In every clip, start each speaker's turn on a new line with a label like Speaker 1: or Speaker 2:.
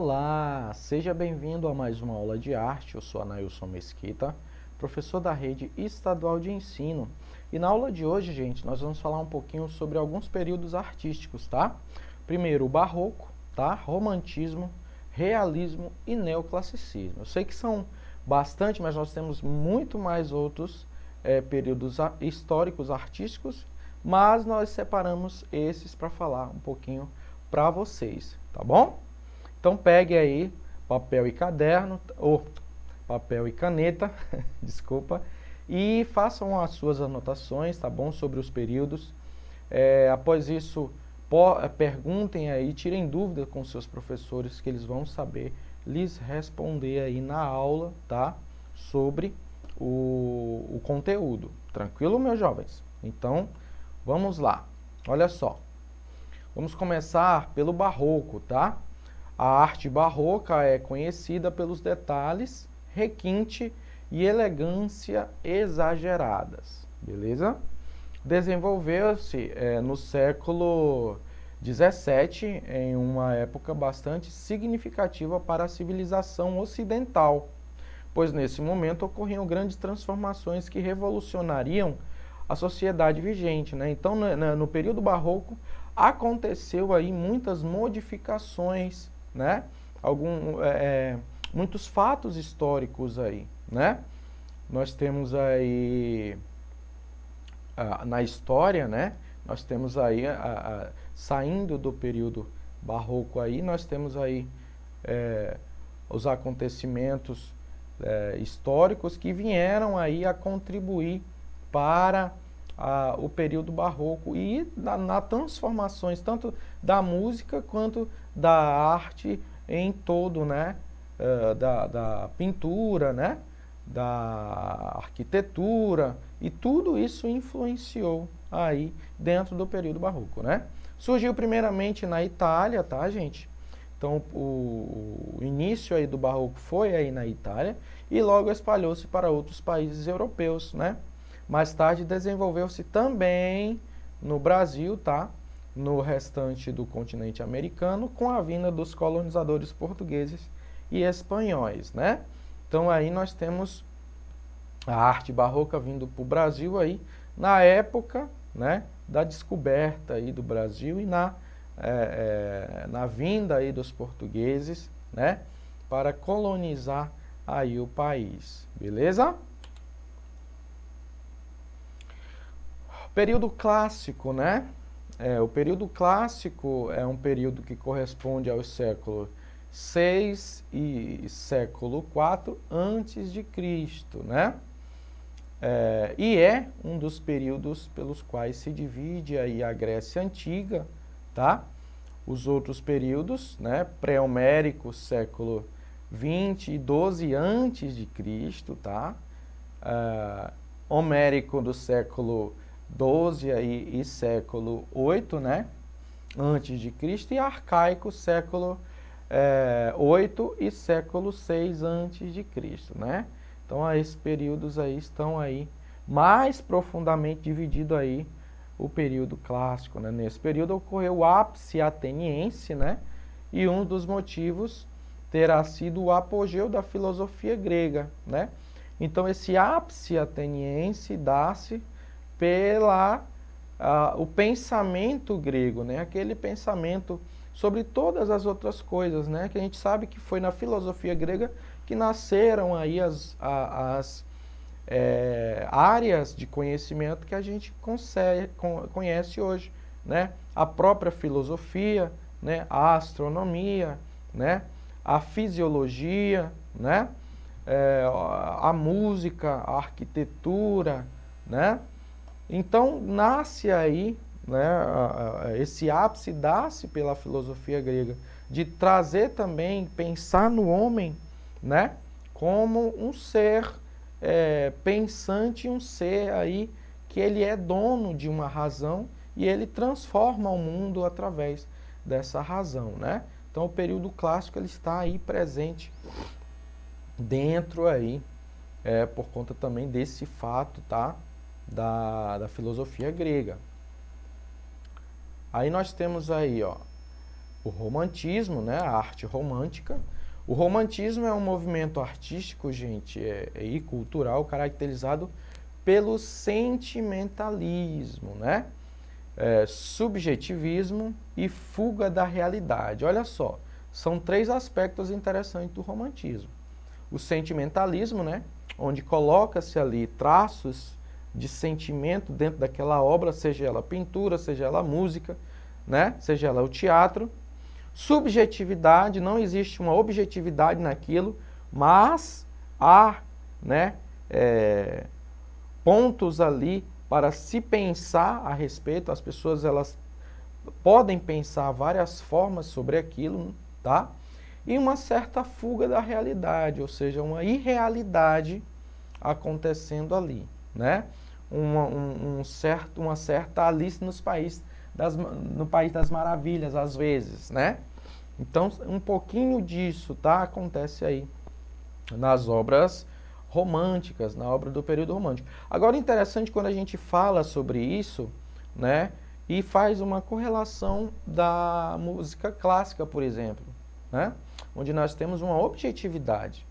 Speaker 1: Olá, seja bem-vindo a mais uma aula de arte. Eu sou Anailson Mesquita, professor da Rede Estadual de Ensino. E na aula de hoje, gente, nós vamos falar um pouquinho sobre alguns períodos artísticos, tá? Primeiro, o barroco, tá? Romantismo, realismo e neoclassicismo. Eu sei que são bastante, mas nós temos muito mais outros períodos históricos artísticos, mas nós separamos esses para falar um pouquinho para vocês, tá bom? Então pegue aí papel e caderno, ou papel e caneta, desculpa, e façam as suas anotações, tá bom? Sobre os períodos. Após isso, perguntem aí, tirem dúvida com seus professores, que eles vão saber lhes responder aí na aula, tá? Sobre o conteúdo. Tranquilo, meus jovens? Então, vamos lá. Olha só. Vamos começar pelo barroco, tá? A arte barroca é conhecida pelos detalhes, requinte e elegância exageradas, beleza? Desenvolveu-se no século XVII, em uma época bastante significativa para a civilização ocidental, pois nesse momento ocorriam grandes transformações que revolucionariam a sociedade vigente, né? Então, no período barroco, aconteceu aí muitas modificações, né? Muitos fatos históricos aí, né? Nós temos aí na história, né? Nós temos aí saindo do período barroco aí, nós temos aí os acontecimentos históricos que vieram aí a contribuir para o período barroco e na transformações tanto da música quanto da arte em todo, né? Da pintura, né? Da arquitetura, e tudo isso influenciou aí dentro do período barroco, né? Surgiu primeiramente na Itália, tá, gente? Então, o início aí do barroco foi aí na Itália e logo espalhou-se para outros países europeus, né? Mais tarde desenvolveu-se também no Brasil, tá? No restante do continente americano, com a vinda dos colonizadores portugueses e espanhóis, né? Então aí nós temos a arte barroca vindo para o Brasil aí na época, né, da descoberta aí do Brasil e na vinda aí dos portugueses, né, para colonizar aí o país, beleza? Período clássico, né? O período clássico é um período que corresponde aos séculos 6 e século 4 antes de Cristo, né? E é um dos períodos pelos quais se divide aí a Grécia Antiga, tá? Os outros períodos, né? Pré-homérico, século 20 e 12 antes de Cristo, tá? Homérico do século 12 aí, e século 8, né? Antes de Cristo, e arcaico, século 8 e século 6 antes de Cristo, né? Então, esses períodos aí estão aí mais profundamente dividido aí o período clássico, né? Nesse período ocorreu o ápice ateniense, né? E um dos motivos terá sido o apogeu da filosofia grega, né? Então, esse ápice ateniense dá-se o pensamento grego, né? Aquele pensamento sobre todas as outras coisas, né? Que a gente sabe que foi na filosofia grega que nasceram aí as áreas de conhecimento que a gente conhece hoje, né? A própria filosofia, né? A astronomia, né? A fisiologia, né? A música, a arquitetura, né? Então, nasce aí, né, esse ápice dá-se pela filosofia grega, de trazer também, pensar no homem, né, como um ser pensante, um ser aí que ele é dono de uma razão e ele transforma o mundo através dessa razão, né? Então, o período clássico ele está aí presente dentro aí, por conta também desse fato, tá? Da filosofia grega. Aí nós temos aí, ó, o romantismo, né, a arte romântica. O romantismo é um movimento artístico, gente, e cultural caracterizado pelo sentimentalismo, né? Subjetivismo e fuga da realidade. Olha só, são 3 aspectos interessantes do romantismo. O sentimentalismo, né, onde coloca-se ali traços de sentimento dentro daquela obra, seja ela pintura, seja ela música, né, seja ela o teatro. Subjetividade, não existe uma objetividade naquilo, mas há, né, pontos ali para se pensar a respeito. As pessoas elas podem pensar várias formas sobre aquilo, tá? E uma certa fuga da realidade, ou seja, uma irrealidade acontecendo ali, né? Uma certa Alice no País das Maravilhas, às vezes, né? Então, um pouquinho disso, tá? Acontece aí nas obras românticas, na obra do período romântico. Agora, interessante quando a gente fala sobre isso, né? E faz uma correlação da música clássica, por exemplo, né? Onde nós temos uma objetividade,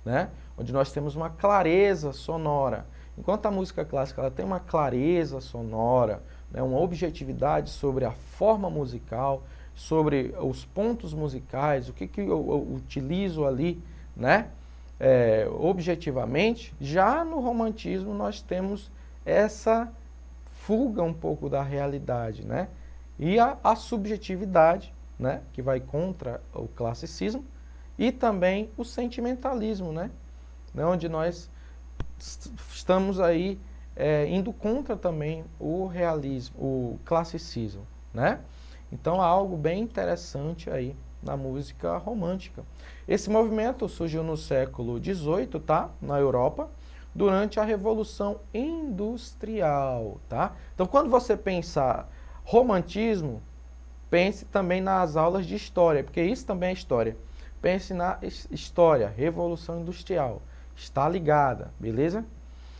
Speaker 1: né? Onde nós temos uma clareza sonora. Enquanto a música clássica ela tem uma clareza sonora, né? Uma objetividade sobre a forma musical, sobre os pontos musicais, o que eu utilizo ali, né? Objetivamente. Já no romantismo nós temos essa fuga um pouco da realidade, né? E a subjetividade, né? Que vai contra o classicismo, e também o sentimentalismo, né? Onde nós estamos aí indo contra também o realismo, o classicismo, né? Então há algo bem interessante aí na música romântica. Esse movimento surgiu no século XVIII, tá? Na Europa, durante a Revolução Industrial, tá? Então, quando você pensar romantismo, pense também nas aulas de história, porque isso também é história. Pense na história, Revolução Industrial, está ligada, beleza?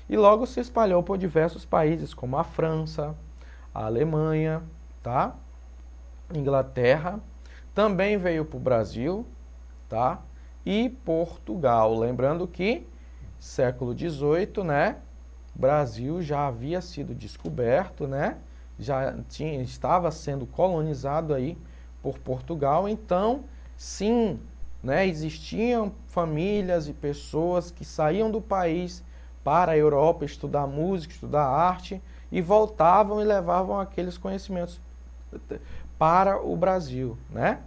Speaker 1: E logo se espalhou por diversos países, como a França, a Alemanha, tá? Inglaterra, também veio para o Brasil, tá? E Portugal. Lembrando que século XVIII, né? Brasil já havia sido descoberto, né? Estava sendo colonizado aí por Portugal. Então, sim, né? Existiam famílias e pessoas que saíam do país para a Europa estudar música, estudar arte e voltavam e levavam aqueles conhecimentos para o Brasil, né?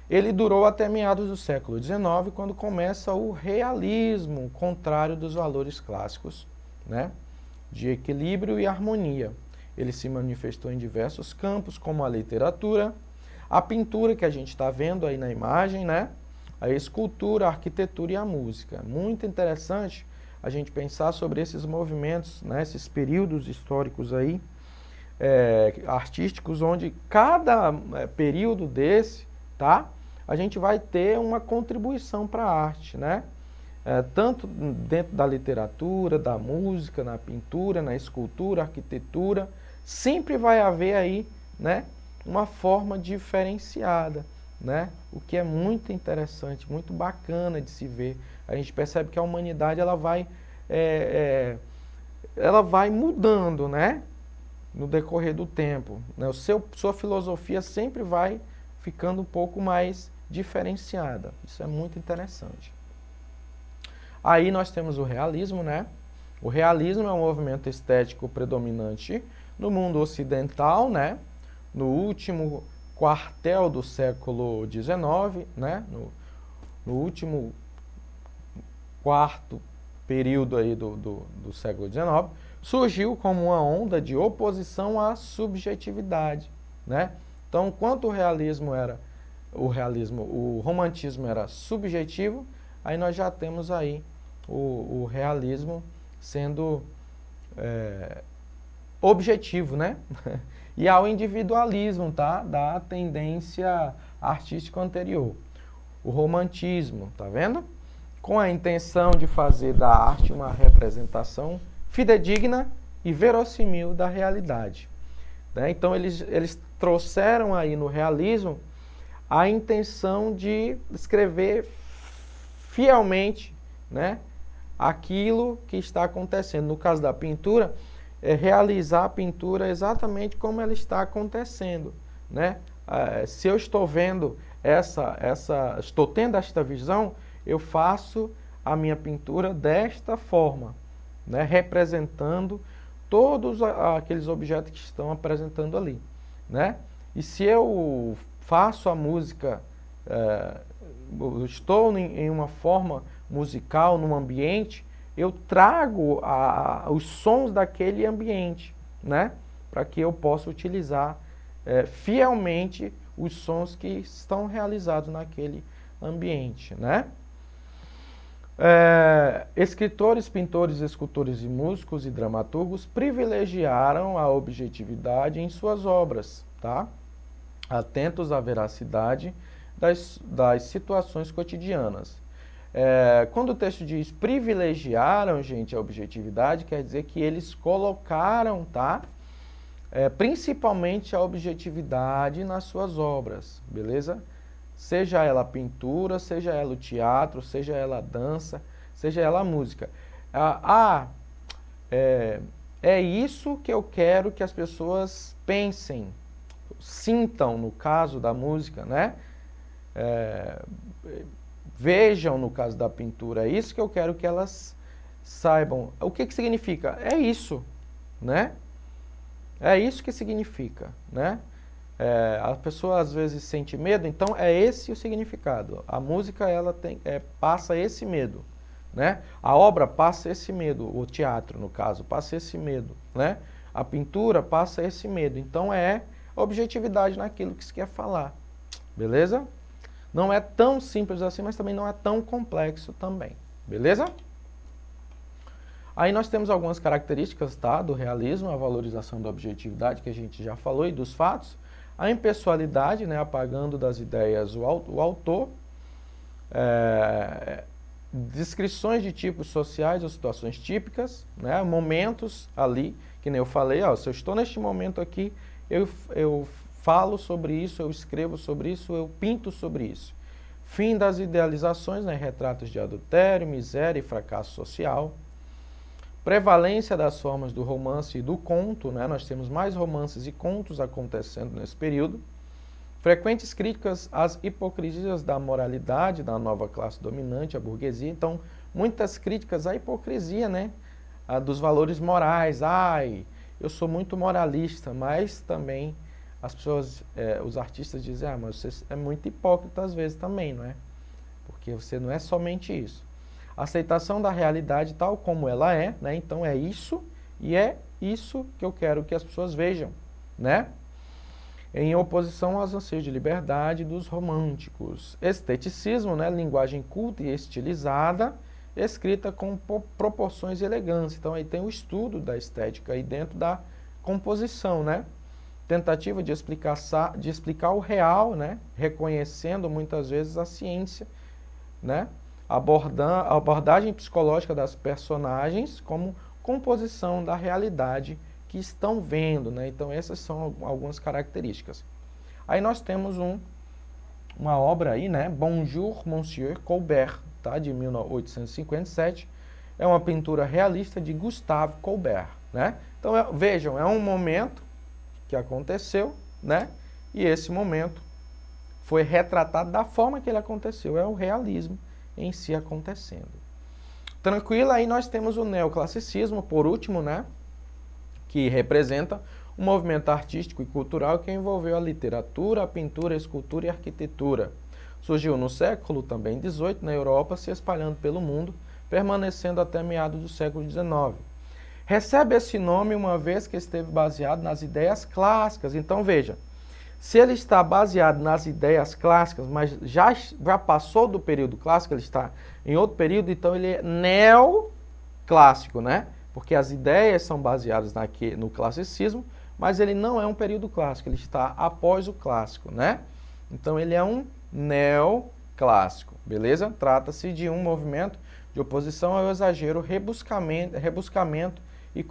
Speaker 1: Ele durou até meados do século XIX, quando começa o realismo, contrário dos valores clássicos, né? De equilíbrio e harmonia. Ele se manifestou em diversos campos, como a literatura, a pintura, que a gente está vendo aí na imagem, né? A escultura, a arquitetura e a música. Muito interessante a gente pensar sobre esses movimentos, né? Esses períodos históricos aí, artísticos, onde cada período desse, tá? A gente vai ter uma contribuição para a arte, né? Tanto dentro da literatura, da música, na pintura, na escultura, arquitetura, sempre vai haver aí, né, uma forma diferenciada, né? O que é muito interessante, muito bacana de se ver. A gente percebe que a humanidade ela vai mudando, né? No decorrer do tempo, né? Sua filosofia sempre vai ficando um pouco mais diferenciada. Isso é muito interessante. Aí nós temos o realismo, né? O realismo é um movimento estético predominante no mundo ocidental, né? No último quartel do século XIX, né? No último quarto período aí do século XIX, surgiu como uma onda de oposição à subjetividade, né? Então, enquanto o romantismo era subjetivo, aí nós já temos aí o realismo sendo objetivo, né? E ao individualismo, tá? Da tendência artística anterior. O romantismo, tá vendo? Com a intenção de fazer da arte uma representação fidedigna e verossímil da realidade, né? Então eles trouxeram aí no realismo a intenção de escrever fielmente, né, aquilo que está acontecendo. No caso da pintura, é realizar a pintura exatamente como ela está acontecendo, né? Se eu estou vendo estou tendo esta visão, eu faço a minha pintura desta forma, né? Representando todos aqueles objetos que estão apresentando ali, né? E se eu faço a música, estou em uma forma musical, num ambiente, eu trago os sons daquele ambiente, né? Para que eu possa utilizar fielmente os sons que estão realizados naquele ambiente, né? Escritores, pintores, escultores e músicos e dramaturgos privilegiaram a objetividade em suas obras, tá? Atentos à veracidade das situações cotidianas. Quando o texto diz privilegiaram, gente, a objetividade, quer dizer que eles colocaram, tá? Principalmente a objetividade nas suas obras, beleza? Seja ela a pintura, seja ela o teatro, seja ela a dança, seja ela a música. É isso que eu quero que as pessoas pensem, sintam no caso da música, né? Vejam no caso da pintura, é isso que eu quero que elas saibam. O que significa? É isso, né? É isso que significa, né? A pessoa às vezes sente medo, então é esse o significado. A música ela passa esse medo, né? A obra passa esse medo, o teatro no caso passa esse medo, né? A pintura passa esse medo. Então é objetividade naquilo que se quer falar, beleza? Não é tão simples assim, mas também não é tão complexo também, beleza? Aí nós temos algumas características, tá, do realismo, a valorização da objetividade, que a gente já falou, e dos fatos. A impessoalidade, né, apagando das ideias o autor. Descrições de tipos sociais ou situações típicas, né, momentos ali, que nem eu falei, se eu estou neste momento aqui, eu falo sobre isso, eu escrevo sobre isso, eu pinto sobre isso. Fim das idealizações, né, retratos de adultério, miséria e fracasso social. Prevalência das formas do romance e do conto, né? Nós temos mais romances e contos acontecendo nesse período. Frequentes críticas às hipocrisias da moralidade da nova classe dominante, a burguesia. Então, muitas críticas à hipocrisia, né? Dos valores morais. Eu sou muito moralista, mas também as pessoas, os artistas dizem, mas você é muito hipócrita às vezes também, não é? Porque você não é somente isso. Aceitação da realidade tal como ela é, né? Então é isso, e é isso que eu quero que as pessoas vejam, né? Em oposição aos anseios de liberdade dos românticos. Esteticismo, né? Linguagem culta e estilizada, escrita com proporções e elegância. Então aí tem o estudo da estética aí dentro da composição, né? Tentativa de explicar o real, né? Reconhecendo muitas vezes a ciência, né? A abordagem psicológica das personagens como composição da realidade que estão vendo, né? Então essas são algumas características. Aí nós temos uma obra aí, né? Bonjour, Monsieur Colbert, tá? De 1857. É uma pintura realista de Gustave Colbert, né? Então vejam, é um momento que aconteceu, né? E esse momento foi retratado da forma que ele aconteceu. É o realismo em si acontecendo. Tranquilo, aí nós temos o neoclassicismo, por último, né? Que representa um movimento artístico e cultural que envolveu a literatura, a pintura, a escultura e a arquitetura. Surgiu no século também XVIII na Europa, se espalhando pelo mundo, permanecendo até meados do século XIX. Recebe esse nome uma vez que esteve baseado nas ideias clássicas. Então veja, se ele está baseado nas ideias clássicas, mas já passou do período clássico, ele está em outro período, então ele é neoclássico, né? Porque as ideias são baseadas no classicismo, mas ele não é um período clássico, ele está após o clássico, né? Então ele é um neoclássico, beleza? Trata-se de um movimento de oposição ao exagero, rebuscamento e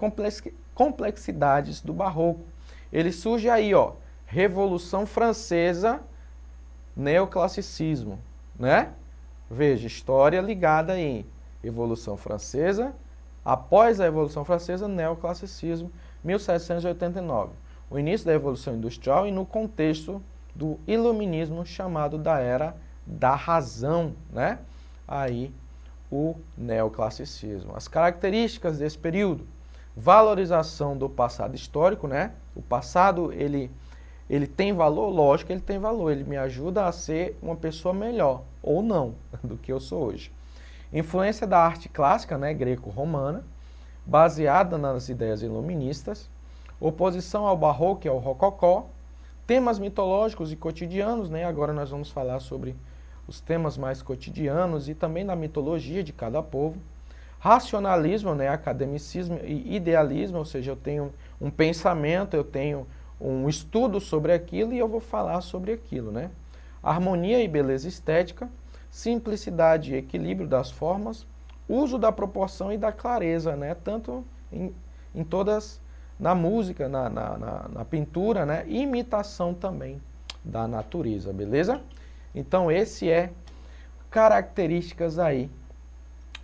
Speaker 1: complexidades do barroco. Ele surge aí, Revolução Francesa, neoclassicismo, né? Veja, história ligada aí, Revolução Francesa, após a Revolução Francesa, neoclassicismo, 1789, o início da Revolução Industrial e no contexto do iluminismo chamado da Era da Razão, né? Aí o neoclassicismo. As características desse período: valorização do passado histórico, né? O passado, ele tem valor? Lógico que ele tem valor, ele me ajuda a ser uma pessoa melhor, ou não, do que eu sou hoje. Influência da arte clássica, né, greco-romana, baseada nas ideias iluministas, oposição ao barroco e ao rococó, temas mitológicos e cotidianos, né? Agora nós vamos falar sobre os temas mais cotidianos e também da mitologia de cada povo. Racionalismo, né? Academicismo e idealismo, ou seja, eu tenho um pensamento, eu tenho um estudo sobre aquilo e eu vou falar sobre aquilo, né? Harmonia e beleza estética, simplicidade e equilíbrio das formas, uso da proporção e da clareza, né? Tanto em todas, na música, na pintura, né? E imitação também da natureza, beleza? Então, esse é características aí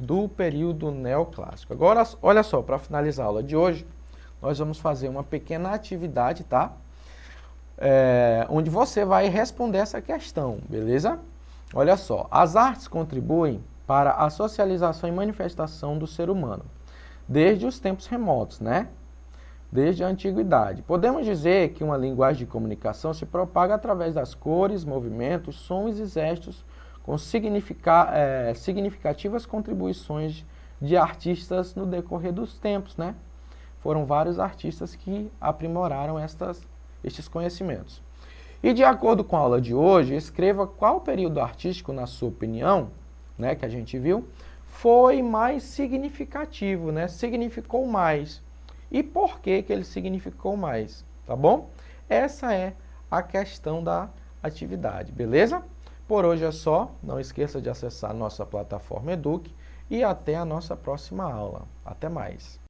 Speaker 1: do período neoclássico. Agora, olha só, para finalizar a aula de hoje, nós vamos fazer uma pequena atividade, tá? Onde você vai responder essa questão, beleza? Olha só, as artes contribuem para a socialização e manifestação do ser humano, desde os tempos remotos, né? Desde a antiguidade. Podemos dizer que uma linguagem de comunicação se propaga através das cores, movimentos, sons e gestos, com significativas contribuições de artistas no decorrer dos tempos, né? Foram vários artistas que aprimoraram estes conhecimentos. E de acordo com a aula de hoje, escreva qual período artístico, na sua opinião, né, que a gente viu, foi mais significativo, né? Significou mais. E por que que ele significou mais, tá bom? Essa é a questão da atividade, beleza? Por hoje é só, não esqueça de acessar a nossa plataforma Eduque e até a nossa próxima aula. Até mais!